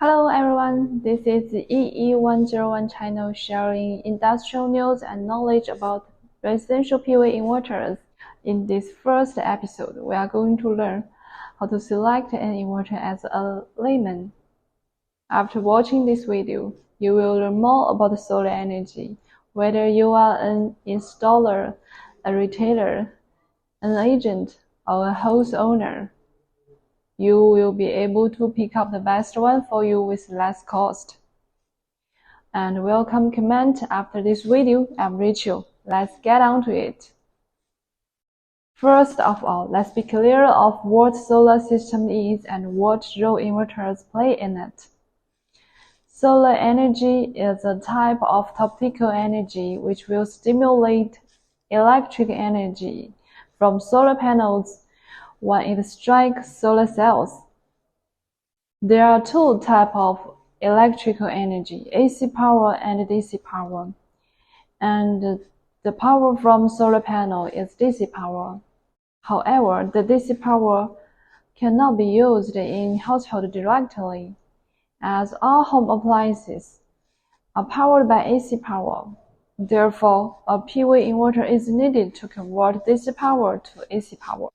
Hello everyone, this is the EE101 channel sharing industrial news and knowledge about residential PV inverters. In this first episode, we are going to learn how to select an inverter as a layman. After watching this video, you will learn more about solar energy, whether you are an installer, a retailer, an agent, or a homeowner. You will be able to pick up the best one for you with less cost. And welcome comment after this video. I'm Rachel. Let's get on to it. First of all, let's be clear of what solar system is and what role inverters play in it. Solar energy is a type of optical energy which will stimulate electric energy from solar panels when it strikes solar cells. There are two types of electrical energy, AC power and DC power. And the power from solar panel is DC power. However, the DC power cannot be used in household directly, as all home appliances are powered by AC power. Therefore, a PV inverter is needed to convert DC power to AC power.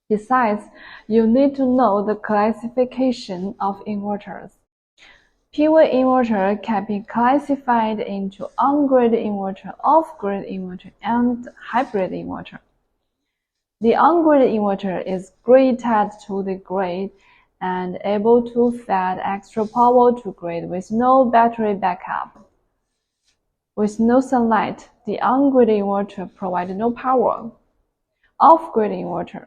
Besides, you need to know the classification of inverters. PV inverter can be classified into on-grid inverter, off-grid inverter, and hybrid inverter. The on-grid inverter is grid-tied to the grid and able to feed extra power to grid with no battery backup. With no sunlight, the on-grid inverter provides no power. Off-grid inverter.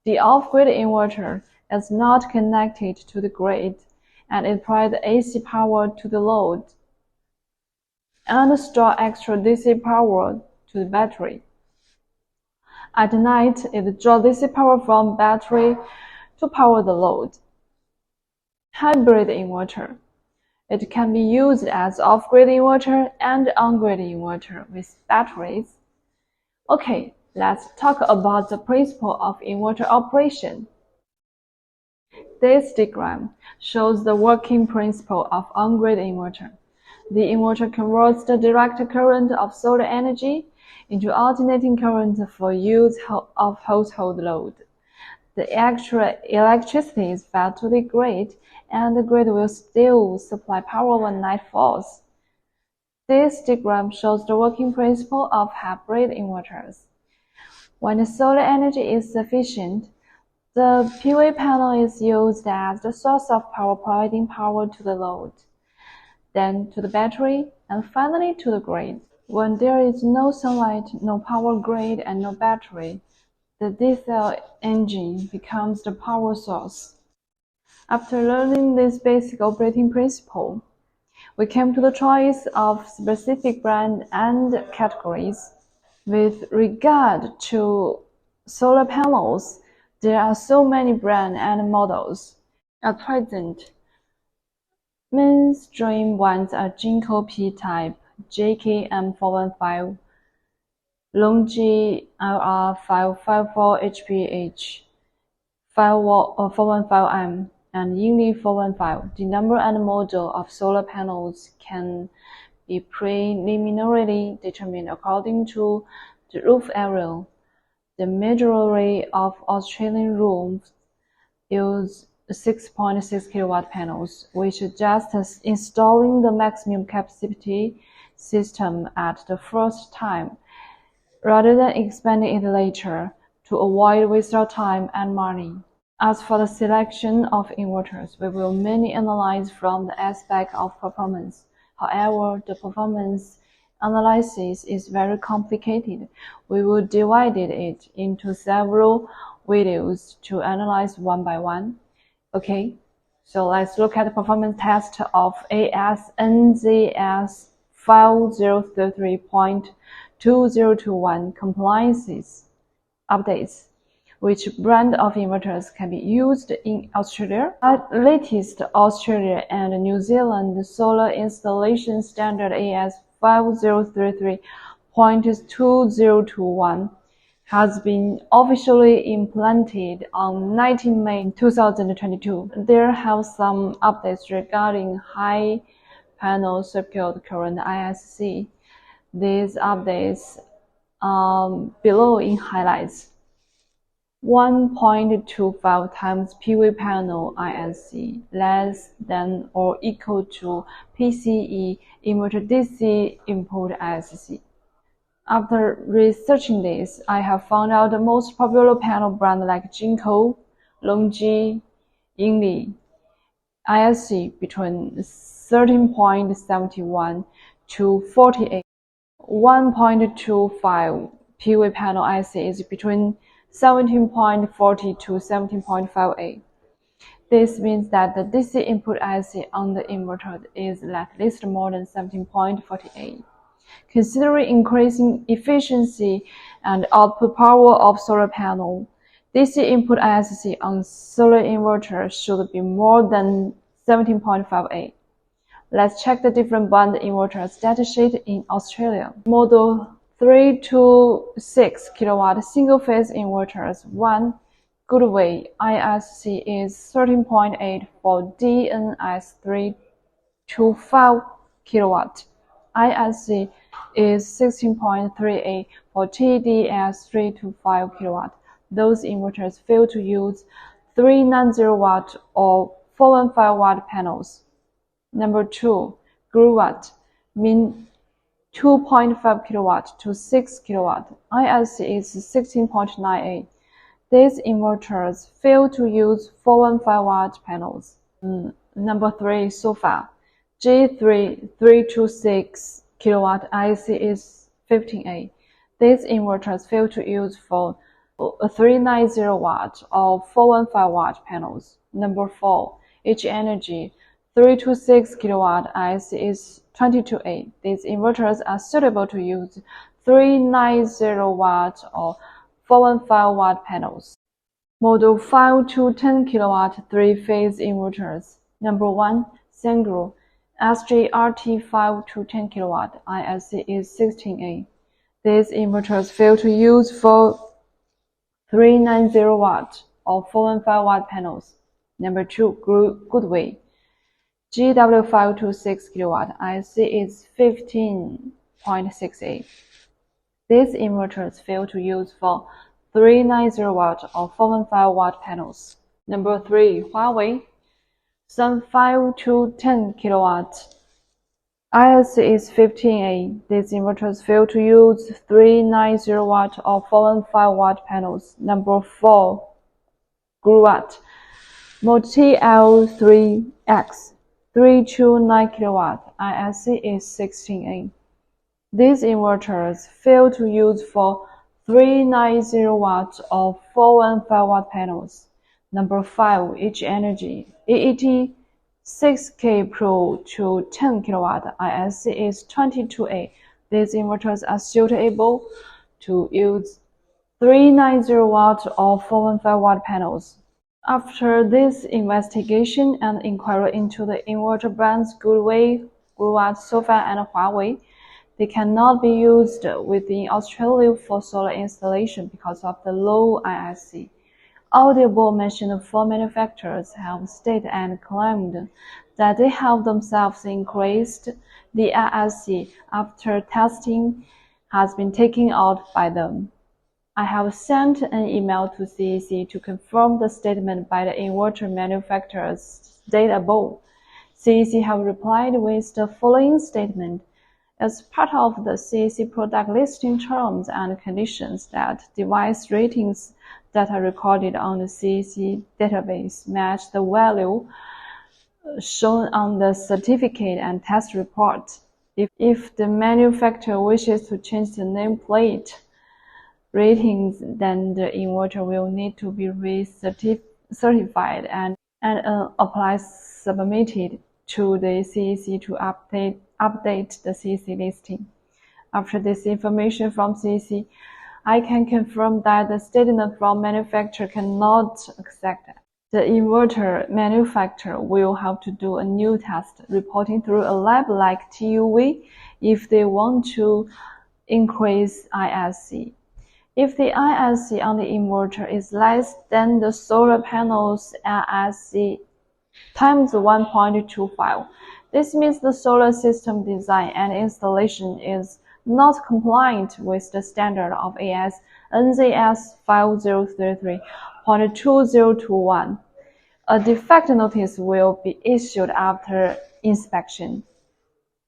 The off-grid inverter is not connected to the grid, and it provides AC power to the load and stores extra DC power to the battery. At night, it draws DC power from battery to power the load. Hybrid inverter. It can be used as off-grid inverter and on-grid inverter with batteries. Okay. Let's talk about the principle of inverter operation. This diagram shows the working principle of on-grid inverter. The inverter converts the direct current of solar energy into alternating current for use of household load. The extra electricity is fed to the grid, and the grid will still supply power when night falls. This diagram shows the working principle of hybrid inverters. When the solar energy is sufficient, the PV panel is used as the source of power, providing power to the load, then to the battery, and finally to the grid. When there is no sunlight, no power grid, and no battery, the diesel engine becomes the power source. After learning this basic operating principle, we came to the choice of specific brand and categories. With regard to solar panels, there are so many brands and models. At present, mainstream ones are Jinko P-type, JKM415, Longi LR554HPH, 415M, and Yingli 415. The number and model of solar panels can be preliminarily determined according to the roof area. The majority of Australian roofs use 6.6 kilowatt panels, which just installing the maximum capacity system at the first time, rather than expanding it later to avoid waste of time and money. As for the selection of inverters, we will mainly analyze from the aspect of performance. However, the performance analysis is very complicated. We will divide it into several videos to analyze one by one. Okay, so let's look at the performance test of ASNZS 5033.2021 compliances updates. Which brand of inverters can be used in Australia? Latest Australia and New Zealand solar installation standard AS 5033.2021 has been officially implemented on 19 May 2022. There have some updates regarding high panel circuit current ISC. These updates are below in highlights. 1.25 times PV panel ISC less than or equal to PCE inverter DC input ISC. After researching this, I have found out the most popular panel brand like Jinko, Longji, Yingli, ISC between 13.71 to 48. 1.25 PV panel IC is between 17.40 to 17.58. This means that the DC input IC on the inverter is at least more than 17.48. Considering increasing efficiency and output power of solar panel, DC input ISC on solar inverter should be more than 17.58. Let's check the different band inverters datasheet in Australia. Model 3 to 6 kW single-phase inverters 1. Goodway ISC is 13.8 for DNS 3 to 5 kW. ISC is 16.38 for TDS 3 to 5 kW. Those inverters fail to use 390W or 415W panels. Number 2, Gruwatt, mean 2.5 kW to 6 kW. ISC is 16.98. These inverters fail to use 415W panels. Number 3, Sofa, G3 3 to 6 kW. ISC is 15A. These inverters fail to use for 390W or 415W panels. Number 4, H Energy, 3 to 6 kW IC is 22A. These inverters are suitable to use 390W or 415W panels. Model 5 to 10 kW 3-phase inverters. Number 1, Sangro, SGRT 5 to 10 kW ISC is 16A. These inverters fail to use for 390W or 415W panels. Number 2, Goodway, GW5 to 6 kW IC is 15.68. These inverters fail to use for 390W or 415W panels. Number 3, Huawei, Sun 5 to 10 kW ISC is 15A. These inverters fail to use 390W or 415W panels. Number 4, Gruwatt, Moti L3X, 3 to 9 kW ISC is 16A. These inverters fail to use for 390W or 415W panels. Number 5, H Energy, EET 6K Pro to 10 kW ISC is 22A. These inverters are suitable to use 390W or 415W panels. After this investigation and inquiry into the inverter brands Goodway, Gruwatt, Sofa, and Huawei, they cannot be used within Australia for solar installation because of the low ISC. Audible mentioned 4 manufacturers have stated and claimed that they have themselves increased the ISC after testing has been taken out by them. I have sent an email to CEC to confirm the statement by the inverter manufacturers stated above. CEC have replied with the following statement. As part of the CEC product listing terms and conditions that device ratings that are recorded on the CEC database match the value shown on the certificate and test report. If the manufacturer wishes to change the nameplate ratings, then the inverter will need to be re-certified and apply submitted to the CEC to update the CEC listing. After this information from CEC, I can confirm that the statement from manufacturer cannot accept it. The inverter manufacturer will have to do a new test reporting through a lab like TUV if they want to increase ISC. If the ISC on the inverter is less than the solar panel's ISC times 1.25, this means the solar system design and installation is not compliant with the standard of ASNZS 5033.2021. A defect notice will be issued after inspection.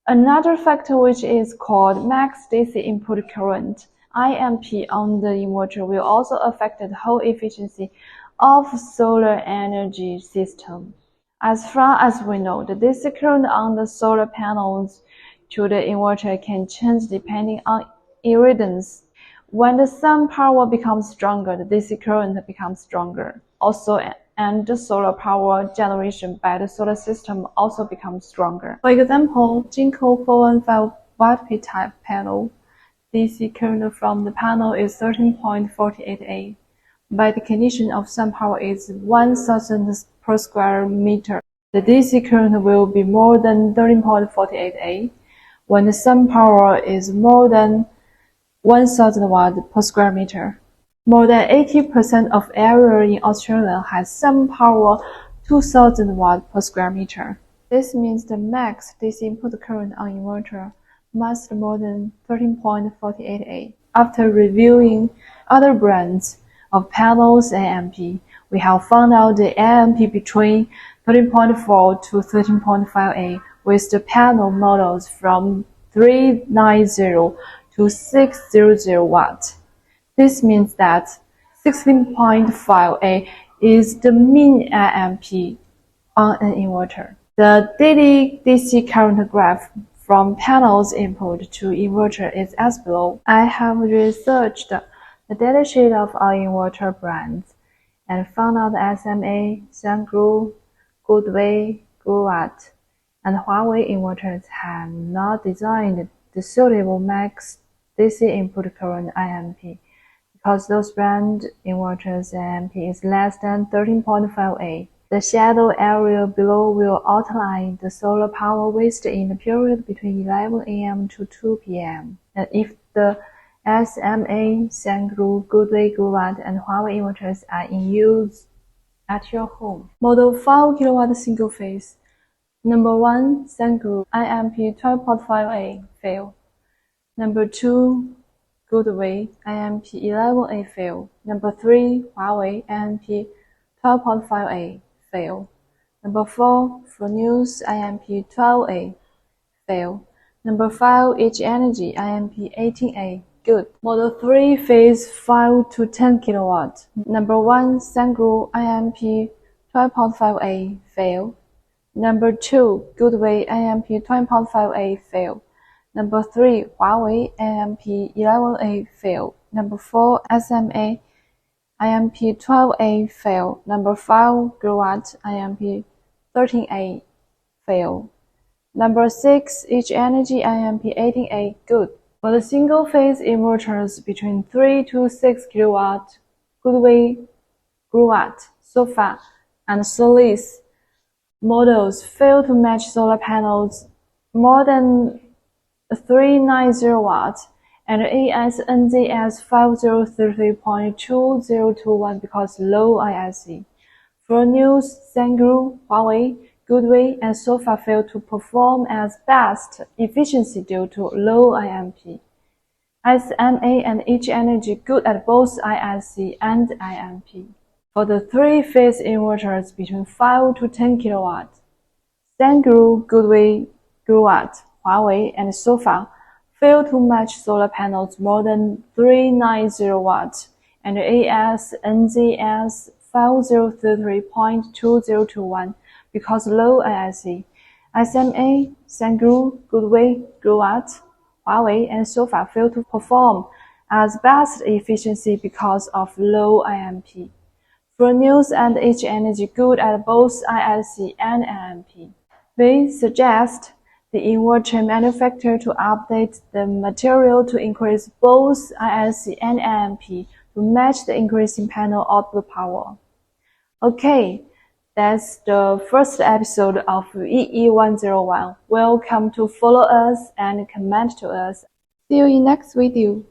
Another factor, which is called max DC input current, IMP, on the inverter will also affect the whole efficiency of solar energy system. As far as we know, the DC current on the solar panels to the inverter can change depending on irradiance. When the sun power becomes stronger, the DC current becomes stronger. Also, and the solar power generation by the solar system also becomes stronger. For example, Jinko 415 watt-peak type panel, DC current from the panel is 13.48A. By the condition of sun power is 1000 per square meter. The DC current will be more than 13.48A when the sun power is more than 1000 watt per square meter. More than 80% of area in Australia has sun power 2000 watt per square meter. This means the max DC input current on inverter must more than 13.48A. After reviewing other brands of panels and AMP, we have found out the AMP between 13.4 to 13.5A with the panel models from 390 to 600 watt. This means that 16.5A is the mean AMP on an inverter. The daily DC current graph from panels input to inverter is as below. I have researched the data sheet of our inverter brands and found out SMA, Sungrow, Goodway, Growatt, and Huawei inverters have not designed the suitable max DC input current IMP because those brand inverters IMP is less than 13.5A. The shadow area below will outline the solar power wasted in the period between 11 a.m. to 2 p.m. And if the SMA, Sungrow, Goodway, Growatt, and Huawei inverters are in use at your home. Model 5 kW single phase. Number 1, Sungrow, IMP 12.5A, fail. Number 2, Goodway, IMP 11A, fail. Number 3, Huawei, IMP 12.5A, fail. Number 4, News, IMP 12A, fail. Number 5, H Energy, IMP 18A, good. Model 3, phase 5 to 10 kW. Number 1, Sungrow, IMP 12.5A, fail. Number 2, Goodway, IMP 12.5A, fail. Number 3, Huawei, IMP 11A, fail. Number 4, SMA, IMP 12A, fail. Number 5, Growatt, IMP 13A, fail. Number 6, H Energy, IMP 18A, good. For the single-phase inverters between 3 to 6 kW, Goodway, Growatt, Sofa, and Solis models fail to match solar panels more than 390 watts and ASNZS 5033.2021 because low ISC. For News, Sungrow, Huawei, Goodway, and Sofa fail to perform as best efficiency due to low IMP. SMA and H Energy good at both ISC and IMP. For the three-phase inverters between 5 to 10 kW, Sungrow, Goodway, Growatt, Huawei, and Sofa fail to match solar panels more than 390 watts and ASNZS 5033.2021 because low ISC. SMA, Sungrow, Goodway, Growatt, Huawei, and Sofa fail to perform as best efficiency because of low IMP. For News and H Energy good at both ISC and IMP. We suggest the inverter manufacturer to update the material to increase both ISC and IMP to match the increasing panel output power. Okay, that's the first episode of EE101. Welcome to follow us and comment to us. See you in next video.